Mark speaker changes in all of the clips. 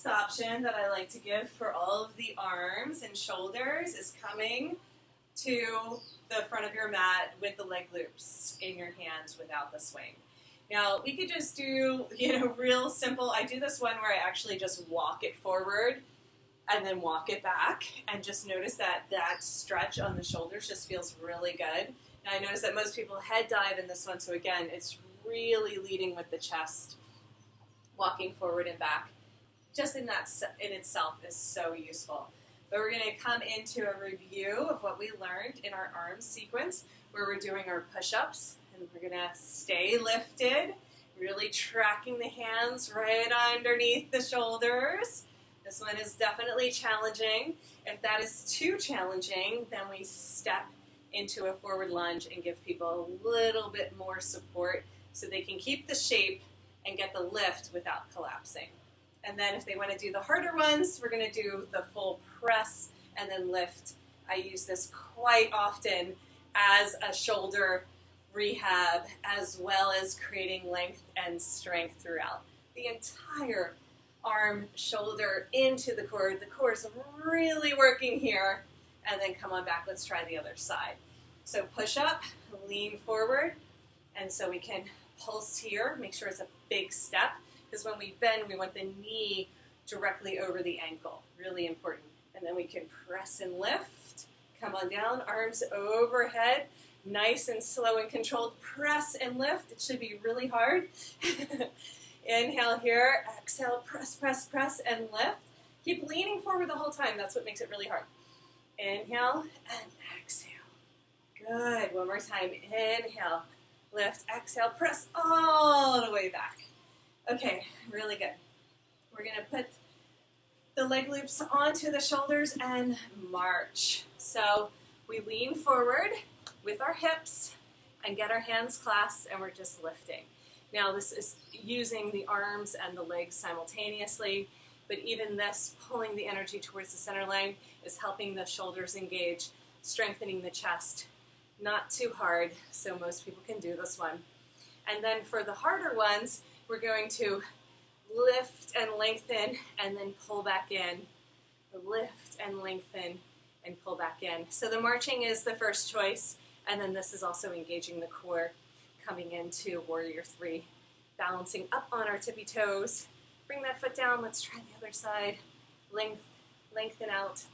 Speaker 1: last option that I like to give for all of the arms and shoulders is coming to the front of your mat with the leg loops in your hands without the swing. Now, we could just do, real simple. I do this one where I actually just walk it forward and then walk it back, and just notice that stretch on the shoulders just feels really good. Now, I notice that most people head dive in this one, so again, it's really leading with the chest, walking forward and back. Just in itself is so useful. But we're going to come into a review of what we learned in our arms sequence, where we're doing our push-ups, and we're going to stay lifted, really tracking the hands right underneath the shoulders. This one is definitely challenging. If that is too challenging, then we step into a forward lunge and give people a little bit more support so they can keep the shape and get the lift without collapsing. And then if they want to do the harder ones, we're going to do the full press and then lift. I use this quite often as a shoulder rehab, as well as creating length and strength throughout the entire arm, shoulder, into the core. The core is really working here. And then come on back, let's try the other side. So push up, lean forward, and so we can pulse here. Make sure it's a big step, because when we bend, we want the knee directly over the ankle. Really important. And then we can press and lift. Come on down, arms overhead. Nice and slow and controlled. Press and lift. It should be really hard. Inhale here. Exhale, press, press, press, and lift. Keep leaning forward the whole time. That's what makes it really hard. Inhale and exhale. Good. One more time. Inhale, lift, exhale, press all the way back. Okay, really good. We're going to put the leg loops onto the shoulders and march. So we lean forward with our hips and get our hands clasped, and we're just lifting. Now this is using the arms and the legs simultaneously, but even this, pulling the energy towards the center line, is helping the shoulders engage, strengthening the chest. Not too hard, so most people can do this one. And then for the harder ones, we're going to lift and lengthen and then pull back in. Lift and lengthen and pull back in. So the marching is the first choice, and then this is also engaging the core, coming into Warrior 3, balancing up on our tippy toes. Bring that foot down. Let's try the other side. Lengthen out.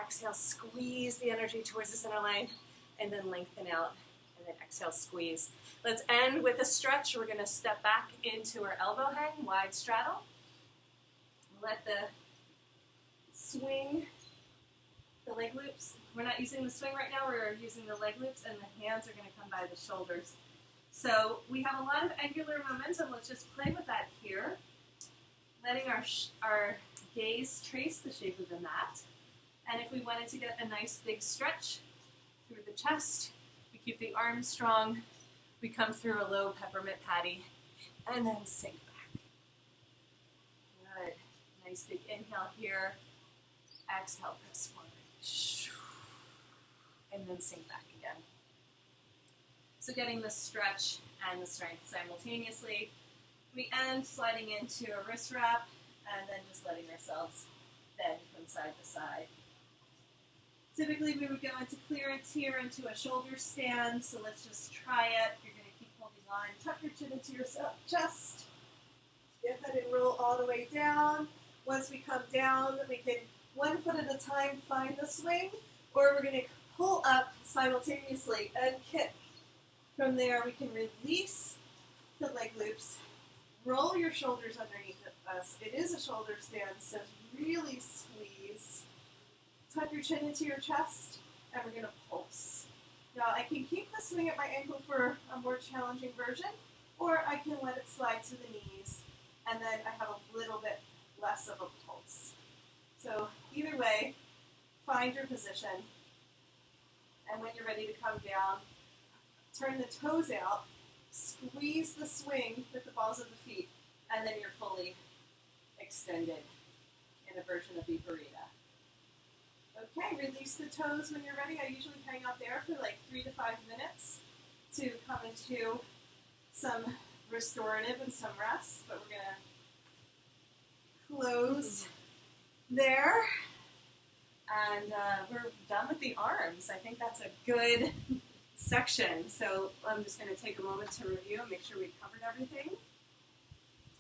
Speaker 1: Exhale, squeeze the energy towards the center line, and then lengthen out, and then exhale, squeeze. Let's end with a stretch. We're going to step back into our elbow hang, wide straddle. Let the swing, the leg loops. We're not using the swing right now. We're using the leg loops, and the hands are going to come by the shoulders. So we have a lot of angular momentum. Let's just play with that here. Letting our gaze trace the shape of the mat. And if we wanted to get a nice big stretch through the chest, we keep the arms strong. We come through a low peppermint patty and then sink back. Good. Nice big inhale here. Exhale, press forward. And then sink back again. So getting the stretch and the strength simultaneously. We end sliding into a wrist wrap and then just letting ourselves bend from side to side. Typically we would go into clearance here, into a shoulder stand, so let's just try it. You're going to keep holding on. Tuck your chin into your chest. Go ahead and roll all the way down. Once we come down, we can, one foot at a time, find the swing, or we're going to pull up simultaneously and kick. From there, we can release the leg loops. Roll your shoulders underneath us. It is a shoulder stand, so really squeeze. Tuck your chin into your chest, and we're going to pulse. Now, I can keep the swing at my ankle for a more challenging version, or I can let it slide to the knees, and then I have a little bit less of a pulse. So either way, find your position, and when you're ready to come down, turn the toes out, squeeze the swing with the balls of the feet, and then you're fully extended in a version of Viparita. Okay, release the toes when you're ready. I usually hang out there for like 3 to 5 minutes to come into some restorative and some rest, but we're going to close there. And we're done with the arms. I think that's a good section. So I'm just going to take a moment to review and make sure we covered everything.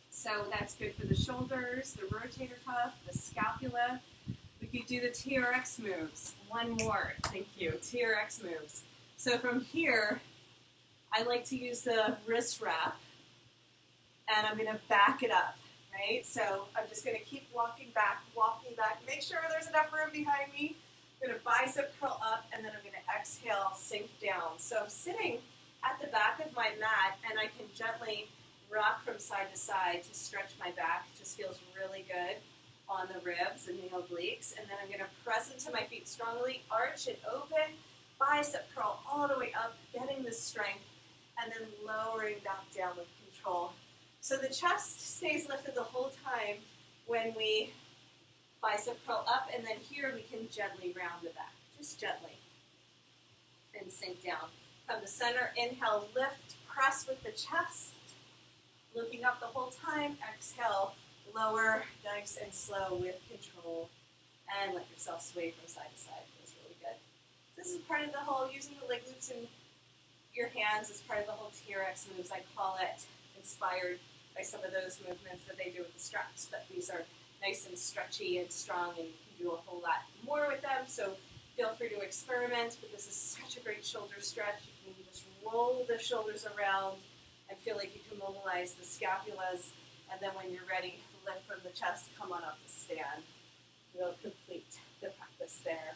Speaker 1: So that's good for the shoulders, the rotator cuff, the scapula. We could do the TRX moves. One more, thank you, TRX moves. So from here, I like to use the wrist wrap, and I'm going to back it up, right? So I'm just going to keep walking back, make sure there's enough room behind me. I'm going to bicep curl up, and then I'm going to exhale, sink down. So I'm sitting at the back of my mat, and I can gently rock from side to side to stretch my back. It just feels really good on the ribs and the obliques. And then I'm going to press into my feet strongly, arch and open, bicep curl all the way up, getting the strength, and then lowering back down with control. So the chest stays lifted the whole time when we bicep curl up, and then here we can gently round the back, just gently, and sink down. Come to center, inhale, lift, press with the chest, looking up the whole time, exhale, lower, nice and slow with control, and let yourself sway from side to side. Feels really good. This is part of the whole, using the leg loops in your hands is part of the whole TRX moves. I call it inspired by some of those movements that they do with the straps, but these are nice and stretchy and strong, and you can do a whole lot more with them, so feel free to experiment, but this is such a great shoulder stretch. You can just roll the shoulders around and feel like you can mobilize the scapulas, and then when you're ready, lift from the chest, come on up to stand. We'll complete the practice there.